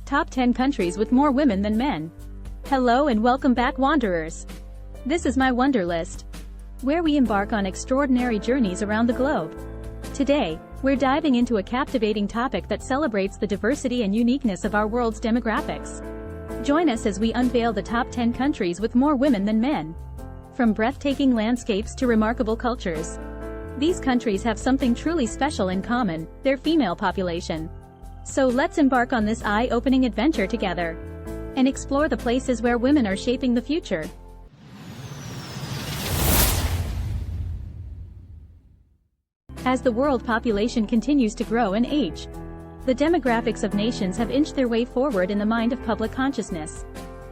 Top 10 countries with more women than men. Hello and welcome back, wanderers. This is my Wonder List, where we embark on extraordinary journeys around the globe. Today, we're diving into a captivating topic that celebrates the diversity and uniqueness of our world's demographics. Join us as we unveil the top 10 countries with more women than men. From breathtaking landscapes to remarkable cultures, these countries have something truly special in common: their female population. So let's embark on this eye-opening adventure together and explore the places where women are shaping the future. As the world population continues to grow and age, the demographics of nations have inched their way forward in the mind of public consciousness.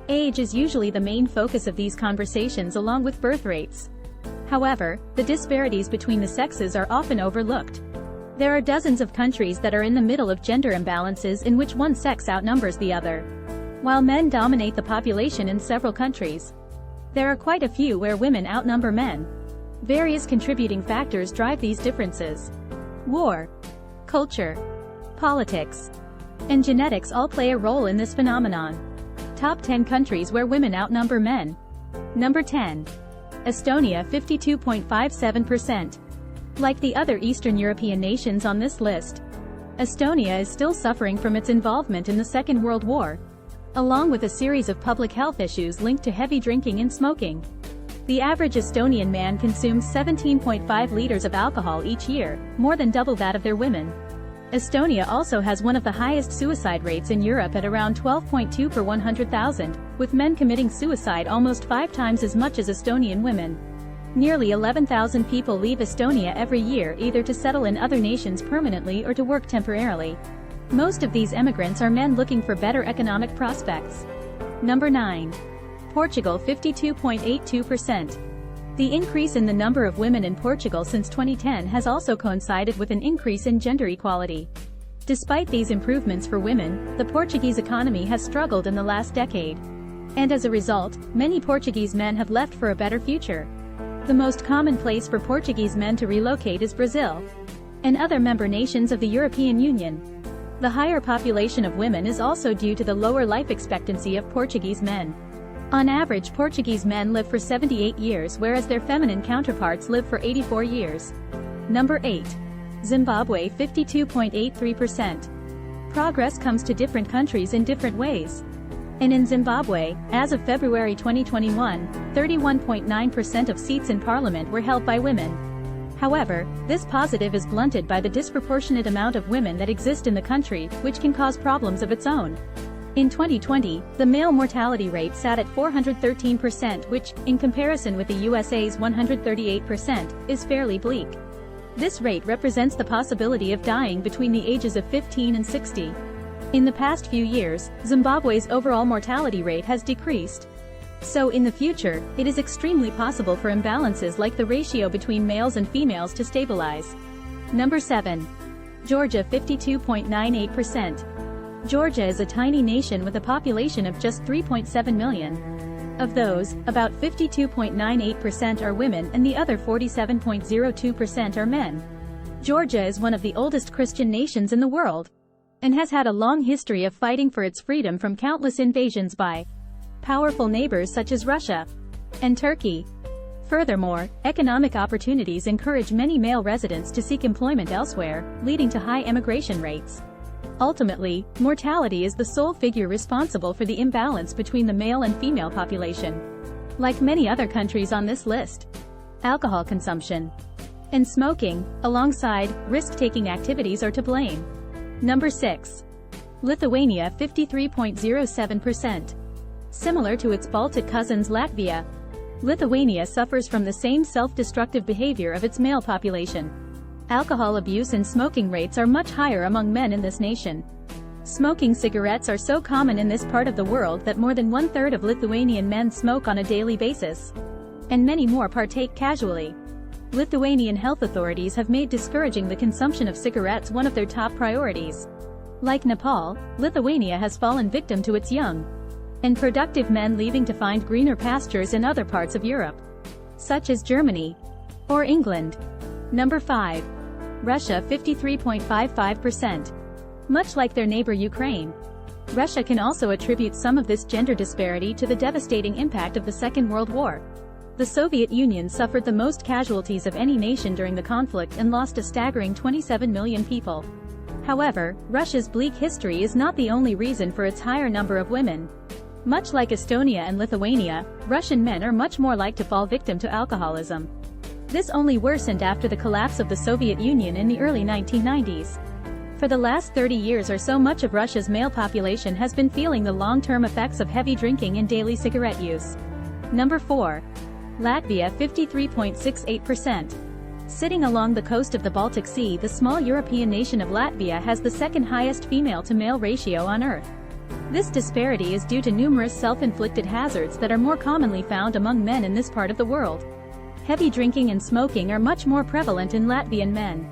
Age is usually the main focus of these conversations, along with birth rates. However, the disparities between the sexes are often overlooked. There are dozens of countries that are in the middle of gender imbalances in which one sex outnumbers the other. While men dominate the population in several countries, there are quite a few where women outnumber men. Various contributing factors drive these differences. War, culture, politics, and genetics all play a role in this phenomenon. Top 10 countries where women outnumber men. Number 10. Estonia, 52.57%. Like the other Eastern European nations on this list, Estonia is still suffering from its involvement in the Second World War, along with a series of public health issues linked to heavy drinking and smoking. The average Estonian man consumes 17.5 liters of alcohol each year, more than double that of their women. Estonia also has one of the highest suicide rates in Europe at around 12.2 per 100,000, with men committing suicide almost 5 times as much as Estonian women. Nearly 11,000 people leave Estonia every year, either to settle in other nations permanently or to work temporarily. Most of these emigrants are men looking for better economic prospects. Number 9. Portugal, 52.82%. The increase in the number of women in Portugal since 2010 has also coincided with an increase in gender equality. Despite these improvements for women, the Portuguese economy has struggled in the last decade. And as a result, many Portuguese men have left for a better future. The most common place for Portuguese men to relocate is Brazil and other member nations of the European Union. The higher population of women is also due to the lower life expectancy of Portuguese men. On average, Portuguese men live for 78 years, whereas their feminine counterparts live for 84 years. Number 8. Zimbabwe, 52.83%. Progress comes to different countries in different ways. And in Zimbabwe, as of February 2021, 31.9% of seats in parliament were held by women. However, this positive is blunted by the disproportionate amount of women that exist in the country, which can cause problems of its own. In 2020, the male mortality rate sat at 413%, which, in comparison with the USA's 138%, is fairly bleak. This rate represents the possibility of dying between the ages of 15 and 60. In the past few years, Zimbabwe's overall mortality rate has decreased. So in the future, it is extremely possible for imbalances like the ratio between males and females to stabilize. Number 7. Georgia, 52.98%. Georgia is a tiny nation with a population of just 3.7 million. Of those, about 52.98% are women and the other 47.02% are men. Georgia is one of the oldest Christian nations in the world, and has had a long history of fighting for its freedom from countless invasions by powerful neighbors such as Russia and Turkey. Furthermore, economic opportunities encourage many male residents to seek employment elsewhere, leading to high emigration rates. Ultimately, mortality is the sole figure responsible for the imbalance between the male and female population. Like many other countries on this list, alcohol consumption and smoking, alongside risk-taking activities, are to blame. Number 6. Lithuania, 53.07%. Similar to its Baltic cousins Latvia, Lithuania suffers from the same self-destructive behavior of its male population. Alcohol abuse and smoking rates are much higher among men in this nation. Smoking cigarettes are so common in this part of the world that more than 1/3 of Lithuanian men smoke on a daily basis, and many more partake casually. Lithuanian health authorities have made discouraging the consumption of cigarettes one of their top priorities. Like Nepal, Lithuania has fallen victim to its young and productive men leaving to find greener pastures in other parts of Europe, such as Germany or England. Number 5. Russia, 53.55%. Much like their neighbor Ukraine, Russia can also attribute some of this gender disparity to the devastating impact of the Second World War. The Soviet Union suffered the most casualties of any nation during the conflict and lost a staggering 27 million people. However, Russia's bleak history is not the only reason for its higher number of women. Much like Estonia and Lithuania, Russian men are much more likely to fall victim to alcoholism. This only worsened after the collapse of the Soviet Union in the early 1990s. For the last 30 years or so, much of Russia's male population has been feeling the long-term effects of heavy drinking and daily cigarette use. Number 4. Latvia 53.68%. Sitting along the coast of the Baltic Sea, the small European nation of Latvia has the second highest female-to-male ratio on Earth. This disparity is due to numerous self-inflicted hazards that are more commonly found among men in this part of the world. Heavy drinking and smoking are much more prevalent in Latvian men.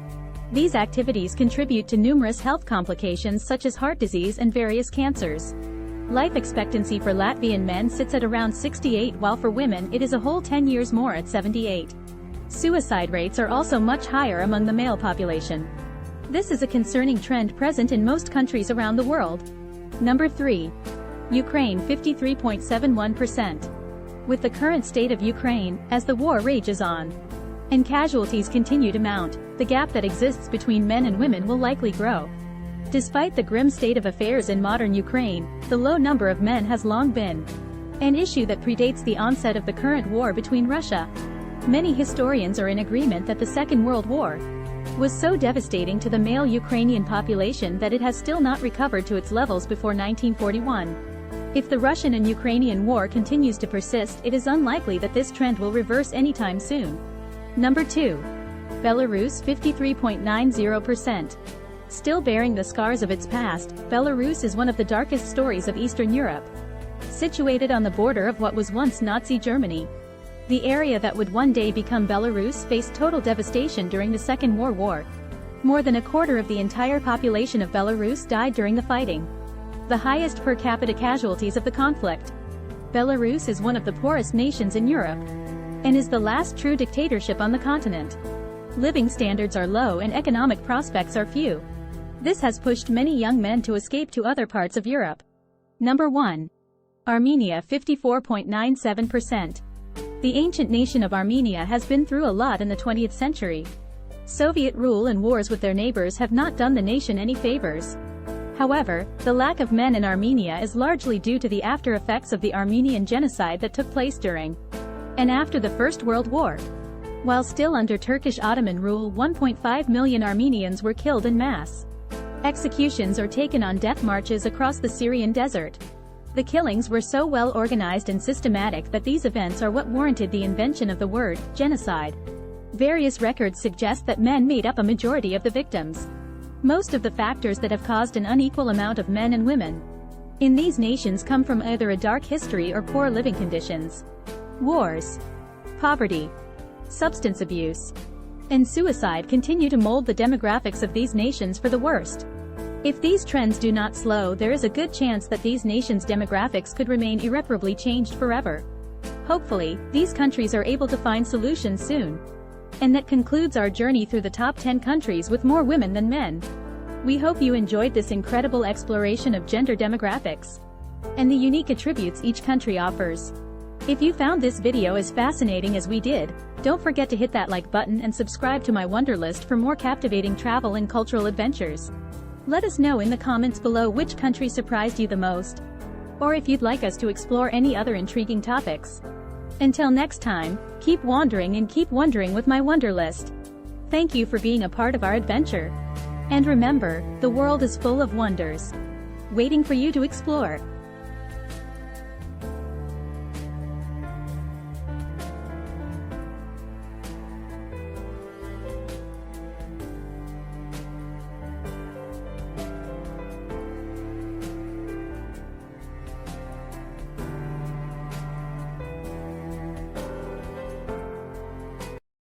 These activities contribute to numerous health complications such as heart disease and various cancers. Life expectancy for Latvian men sits at around 68, while for women it is a whole 10 years more at 78. Suicide rates are also much higher among the male population. This is a concerning trend present in most countries around the world. Number 3. Ukraine 53.71%. With the current state of Ukraine, as the war rages on, and casualties continue to mount, the gap that exists between men and women will likely grow. Despite the grim state of affairs in modern Ukraine, the low number of men has long been an issue that predates the onset of the current war between Russia. Many historians are in agreement that the Second World War was so devastating to the male Ukrainian population that it has still not recovered to its levels before 1941. If the Russian and Ukrainian war continues to persist, it is unlikely that this trend will reverse anytime soon. Number 2. Belarus 53.90%. Still bearing the scars of its past, Belarus is one of the darkest stories of Eastern Europe. Situated on the border of what was once Nazi Germany, the area that would one day become Belarus faced total devastation during the Second World War. More than a quarter of the entire population of Belarus died during the fighting. The highest per capita casualties of the conflict. Belarus is one of the poorest nations in Europe, and is the last true dictatorship on the continent. Living standards are low and economic prospects are few. This has pushed many young men to escape to other parts of Europe. Number 1. Armenia 54.97%. The ancient nation of Armenia has been through a lot in the 20th century. Soviet rule and wars with their neighbors have not done the nation any favors. However, the lack of men in Armenia is largely due to the after effects of the Armenian genocide that took place during and after the First World War. While still under Turkish Ottoman rule, 1.5 million Armenians were killed en masse. Executions or taken on death marches across the Syrian desert. The killings were so well organized and systematic that these events are what warranted the invention of the word genocide. Various records suggest that men made up a majority of the victims. Most of the factors that have caused an unequal amount of men and women in these nations come from either a dark history or poor living conditions. Wars, poverty, substance abuse, and suicide continue to mold the demographics of these nations for the worst. If these trends do not slow, there is a good chance that these nations' demographics could remain irreparably changed forever. Hopefully, these countries are able to find solutions soon. And that concludes our journey through the top 10 countries with more women than men. We hope you enjoyed this incredible exploration of gender demographics and the unique attributes each country offers. If you found this video as fascinating as we did, don't forget to hit that like button and subscribe to my Wonderlist for more captivating travel and cultural adventures. Let us know in the comments below which country surprised you the most, or if you'd like us to explore any other intriguing topics. Until next time, keep wandering and keep wondering with my Wonderlist. Thank you for being a part of our adventure. And remember, the world is full of wonders, waiting for you to explore.